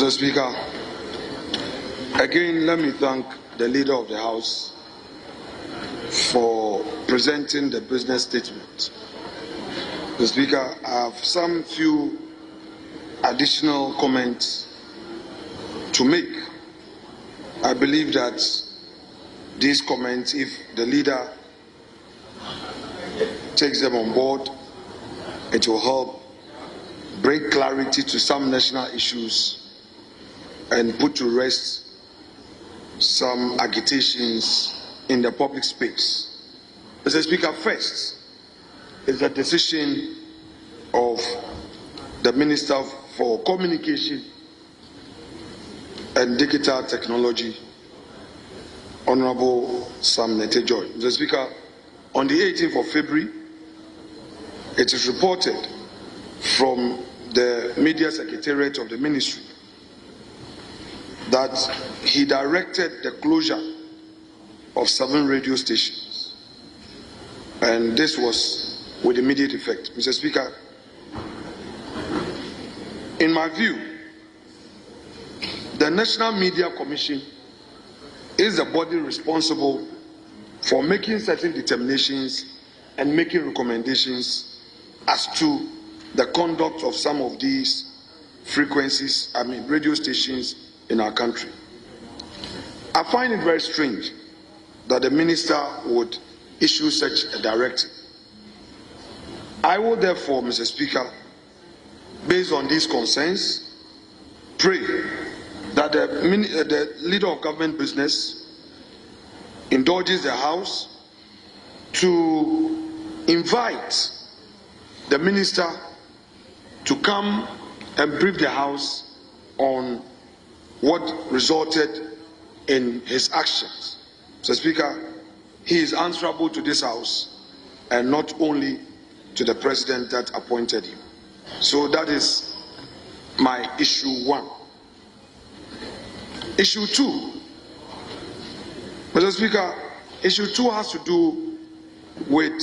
Mr. Speaker, again, let me thank the Leader of the House for presenting the business statement. Mr. Speaker, I have some few additional comments to make. I believe that these comments, if the Leader takes them on board, it will help bring clarity to some national issues and put to rest some agitations in the public space. Mr. Speaker, first is the decision of the Minister for Communication and Digital Technology, Honorable Sam Nete-Joy. Mr. Speaker, on the 18th of February, it is reported from the Media Secretariat of the Ministry that he directed the closure of 7 radio stations, and this was with immediate effect. Mr. Speaker, in my view, the National Media Commission is the body responsible for making certain determinations and making recommendations as to the conduct of some of these frequencies, radio stations in our country. I find it very strange that the minister would issue such a directive. I will therefore, Mr. Speaker, based on these concerns, pray that the Leader of Government Business indulges the House to invite the minister to come and brief the House on what resulted in his actions. Mr. Speaker, he is answerable to this House and not only to the President that appointed him. So that is my issue 1. Issue 2. Mr. Speaker, issue 2 has to do with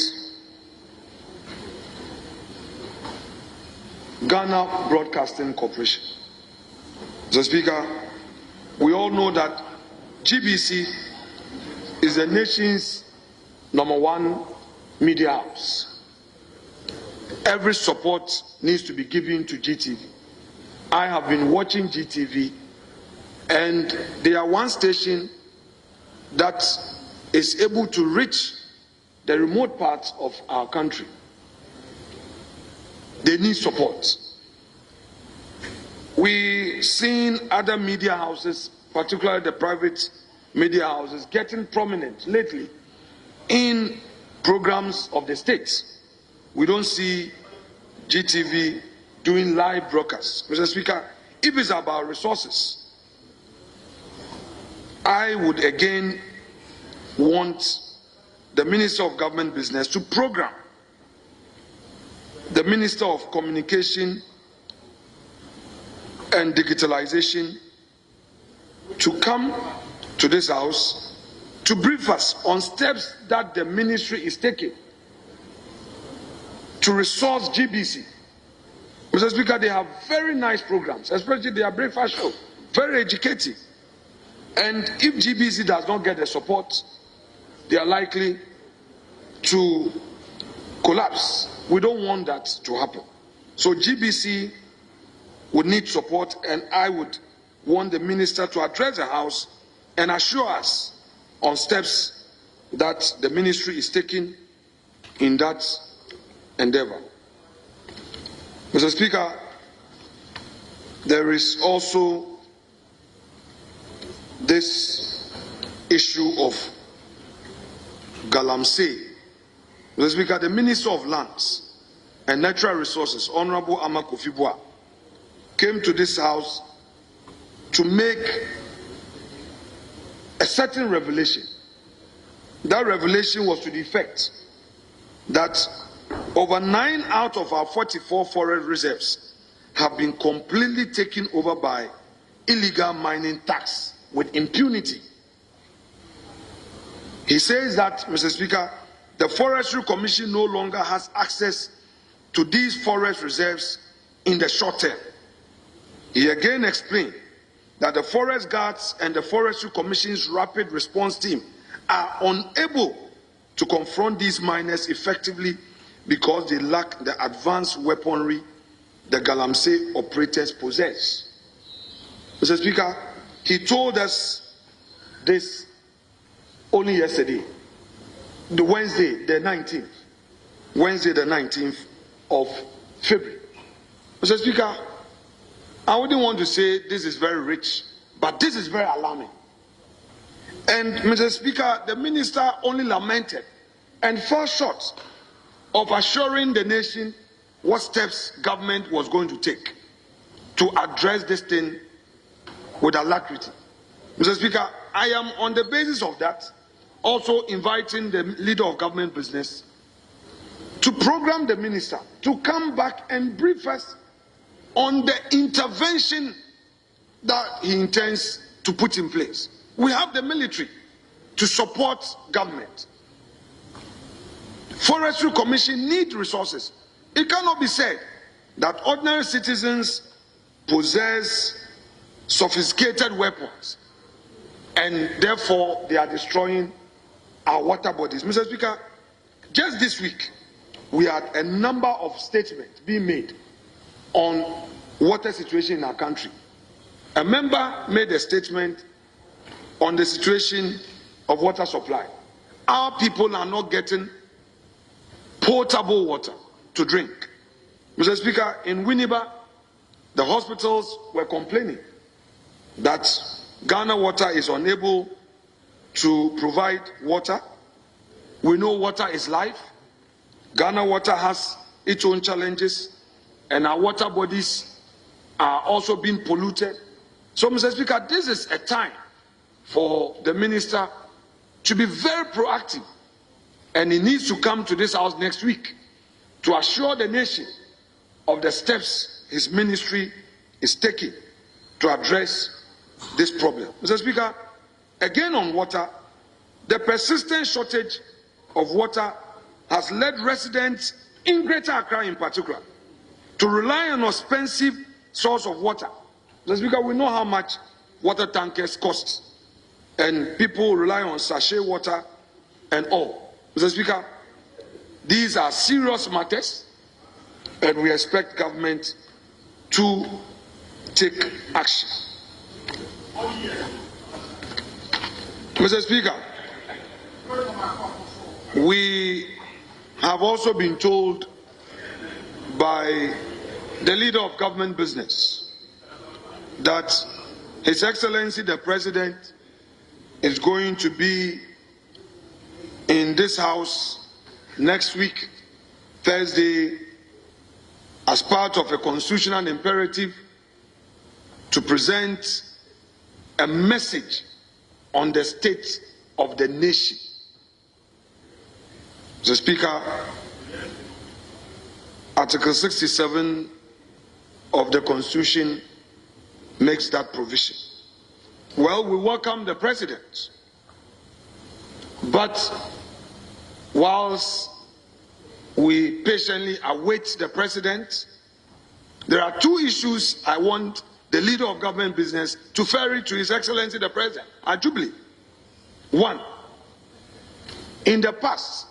Ghana Broadcasting Corporation. Mr. Speaker, we all know that GBC is the nation's #1 media house. Every support needs to be given to GTV. I have been watching GTV, and they are one station that is able to reach the remote parts of our country. They need support. We've seen other media houses, particularly the private media houses, getting prominent lately in programs of the state. We don't see GTV doing live broadcasts. Mr. Speaker, if it's about resources, I would again want the Minister of Government Business to program the Minister of Communication and Digitalization to come to this House to brief us on steps that the ministry is taking to resource GBC. Mr. Speaker, they have very nice programs, especially their breakfast show, very educative. And if GBC does not get the support, they are likely to collapse. We don't want that to happen. So GBC would need support, and I would want the minister to address the House and assure us on steps that the ministry is taking in that endeavor. Mr. Speaker, there is also this issue of Galamsey. Mr. Speaker, the Minister of Lands and Natural Resources, Honorable Ama Kofi-Boa, came to this House to make a certain revelation. That revelation was to the effect that over 9 out of our 44 forest reserves have been completely taken over by illegal mining tax with impunity. He says that, Mr. Speaker, the Forestry Commission no longer has access to these forest reserves in the short term. He again explained that the Forest Guards and the Forestry Commission's Rapid Response Team are unable to confront these miners effectively because they lack the advanced weaponry the Galamsey operators possess. Mr. Speaker, he told us this only yesterday, Wednesday the 19th of February. Mr. Speaker, I wouldn't want to say this is very rich, but this is very alarming. And Mr. Speaker, the minister only lamented and fell short of assuring the nation what steps government was going to take to address this thing with alacrity. Mr. Speaker, I am on the basis of that also inviting the leader of government business to program the minister to come back and brief us on the intervention that he intends to put in place. We have the military to support government. Forestry Commission needs resources. It cannot be said that ordinary citizens possess sophisticated weapons and therefore they are destroying our water bodies. Mr. Speaker, just this week we had a number of statements being made on water situation in our country. A member made a statement on the situation of water supply. Our people are not getting potable water to drink. Mr. Speaker, in Winneba, the hospitals were complaining that Ghana Water is unable to provide water. We know water is life. Ghana Water has its own challenges, and our water bodies are also being polluted. So, Mr. Speaker, this is a time for the minister to be very proactive, and he needs to come to this house next week to assure the nation of the steps his ministry is taking to address this problem. Mr. Speaker, again on water, the persistent shortage of water has led residents in Greater Accra in particular to rely on an expensive source of water. Mr. Speaker, we know how much water tankers cost, and people rely on sachet water and all. Mr. Speaker, these are serious matters, and we expect government to take action. Mr. Speaker, we have also been told by the leader of government business that His Excellency the President is going to be in this house next week, Thursday, as part of a constitutional imperative to present a message on the state of the nation. Mr. Speaker, Article 67 of the Constitution makes that provision. Well, we welcome the President, but whilst we patiently await the President, there are two issues I want the leader of government business to ferry to His Excellency the President. Ajubli. One, in the past,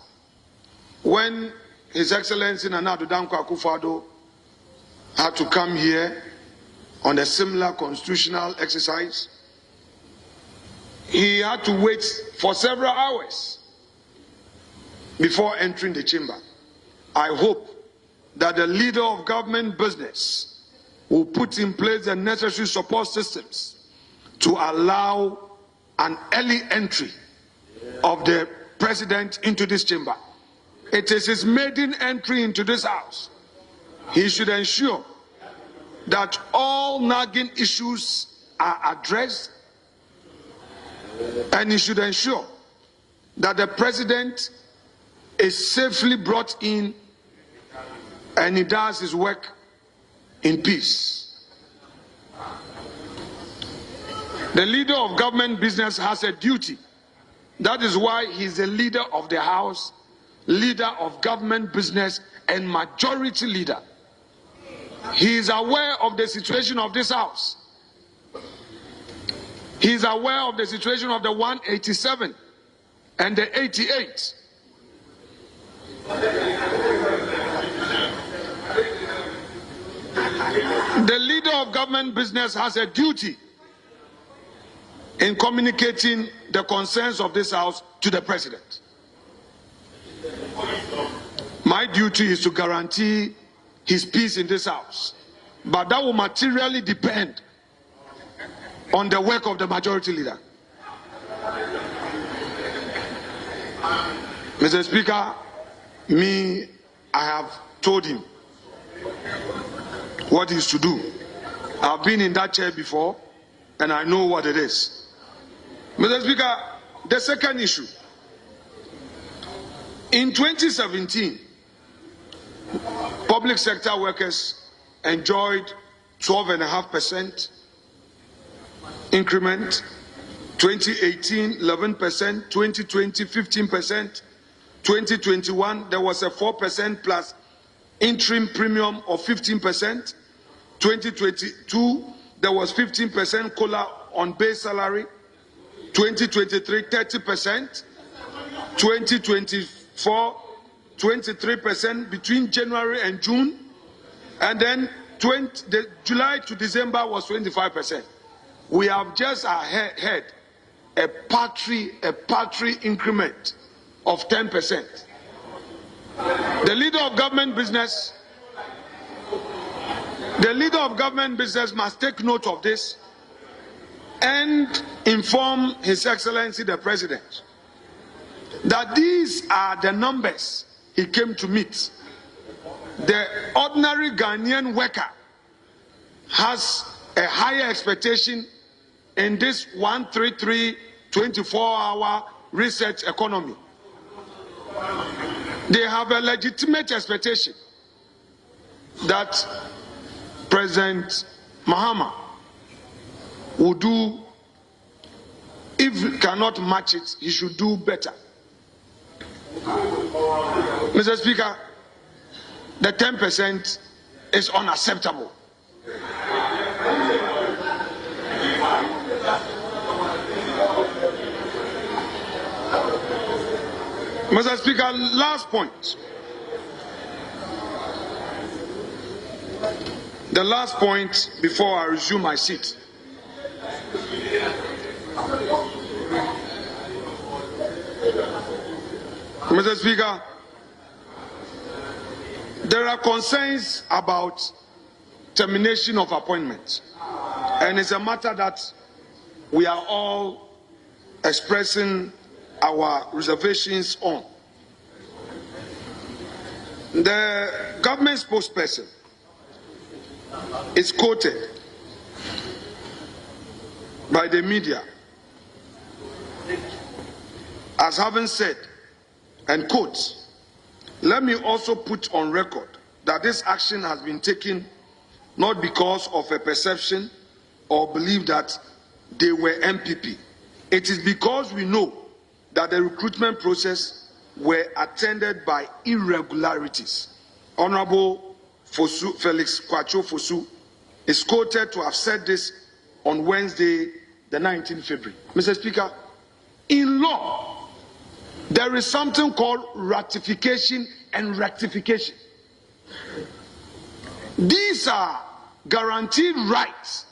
when His Excellency Nana Addo Dankwa Akufo-Addo had to come here on a similar constitutional exercise, he had to wait for several hours before entering the chamber. I hope that the leader of government business will put in place the necessary support systems to allow an early entry of the President into this chamber. It is his maiden entry into this house. He should ensure that all nagging issues are addressed, and he should ensure that the President is safely brought in and he does his work in peace. The leader of government business has a duty. That is why he's the leader of the House, leader of government business, and majority leader. He is aware of the situation of this House. He is aware of the situation of the 187 and the 88. The leader of government business has a duty in communicating the concerns of this House to the President. My duty is to guarantee his peace in this House, but that will materially depend on the work of the majority leader. Mr. Speaker, I have told him what he is to do. I've been in that chair before and I know what it is. Mr. Speaker, the second issue. In 2017, public sector workers enjoyed 12.5% increment, 2018 11%, 2020 15%, 2021 there was a 4% plus interim premium of 15%, 2022 there was 15% COLA on base salary, 2023 30%, 2024 23% between January and June, and then July to December was 25%. We have just had a paltry increment of 10%. The leader of government business must take note of this and inform His Excellency the President that these are the numbers he came to meet. The ordinary Ghanaian worker has a higher expectation in this 133 24-hour research economy. They have a legitimate expectation that President Mahama will do, if he cannot match it, he should do better. Mr. Speaker, the 10% is unacceptable. Mr. Speaker, last point. The last point before I resume my seat. Mr. Speaker, there are concerns about termination of appointments, and it's a matter that we are all expressing our reservations on. The government spokesperson is quoted by the media as having said, and quotes, "Let me also put on record that this action has been taken not because of a perception or belief that they were MPP. It is because we know that the recruitment process were attended by irregularities." Honorable Felix Kwacho Fosu is quoted to have said this on Wednesday, the 19th February. Mr. Speaker, in law, there is something called ratification and rectification. These are guaranteed rights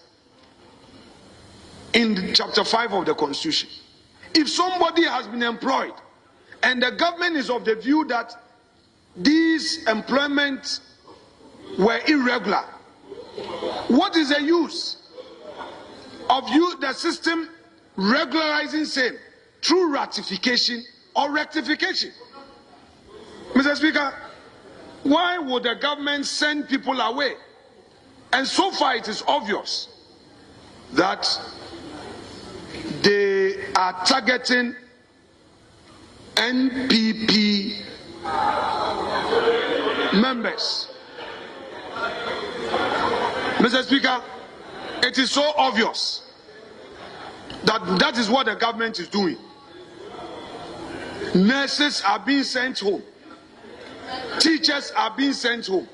in Chapter 5 of the Constitution. If somebody has been employed and the government is of the view that these employments were irregular, what is the use of the system regularizing same through ratification or rectification? Mr. Speaker, why would the government send people away? And so far it is obvious that they are targeting NPP members. Mr. Speaker, it is so obvious that that is what the government is doing. Nurses are being sent home. Teachers are being sent home.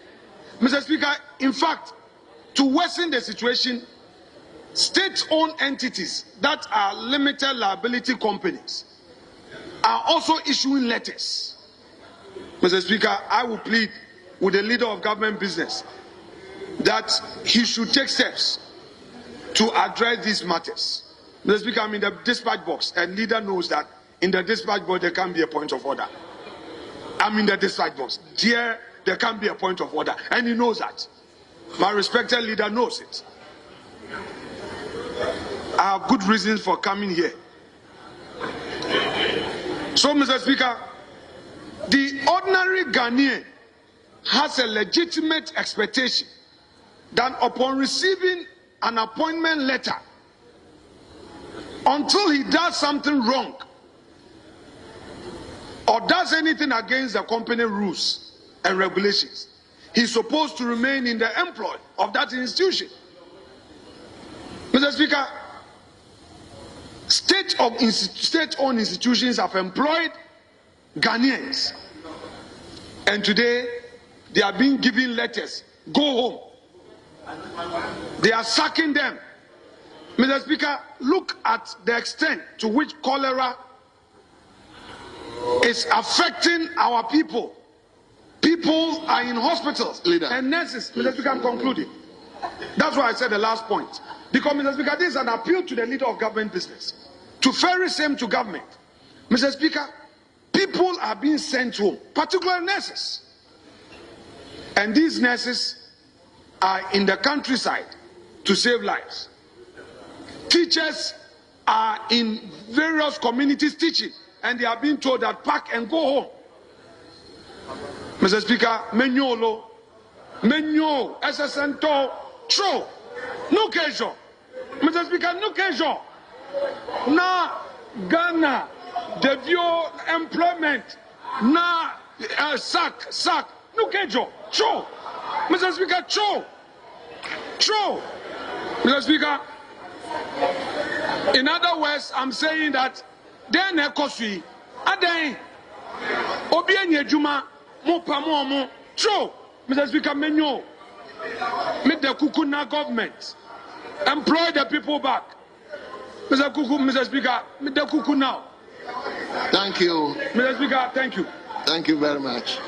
Mr. Speaker, in fact, to worsen the situation, state-owned entities that are limited liability companies are also issuing letters. Mr. Speaker, I will plead with the leader of government business that he should take steps to address these matters. Mr. Speaker, I'm in the dispatch box, and leader knows that in the dispatch box there can be a point of order. I'm in the dispatch box. There can be a point of order, and he knows that. My respected leader knows it. I have good reasons for coming here. So, Mr. Speaker, the ordinary Ghanaian has a legitimate expectation that upon receiving an appointment letter, until he does something wrong or does anything against the company rules and regulations, he's supposed to remain in the employ of that institution. Mr. Speaker, state-owned institutions have employed Ghanaians, and today they are being given letters, go home. They are sacking them. Mr. Speaker, look at the extent to which cholera is affecting our people. People are in hospitals and nurses. Mr. Speaker, I'm concluding. That's why I said the last point. Because, Mr. Speaker, this is an appeal to the leader of government business to ferry same to government. Mr. Speaker, people are being sent home, particularly nurses. And these nurses are in the countryside to save lives. Teachers are in various communities teaching, and they are being told that pack and go home. Mr. Speaker, menyo SSNto tro no kejo. Mr. Speaker, no kejo. Na Ghana devio employment na sack no kejo tro. Mr. Speaker, tro. Mr. Speaker, in other words, I'm saying that then ekosui aden obi enyejuma mo pamo mo tro. Mr. Speaker, menyo make the Kukuna government employ the people back. Mr. Speaker, make the Kuku now. Thank you. Mr. Speaker, thank you. Thank you very much.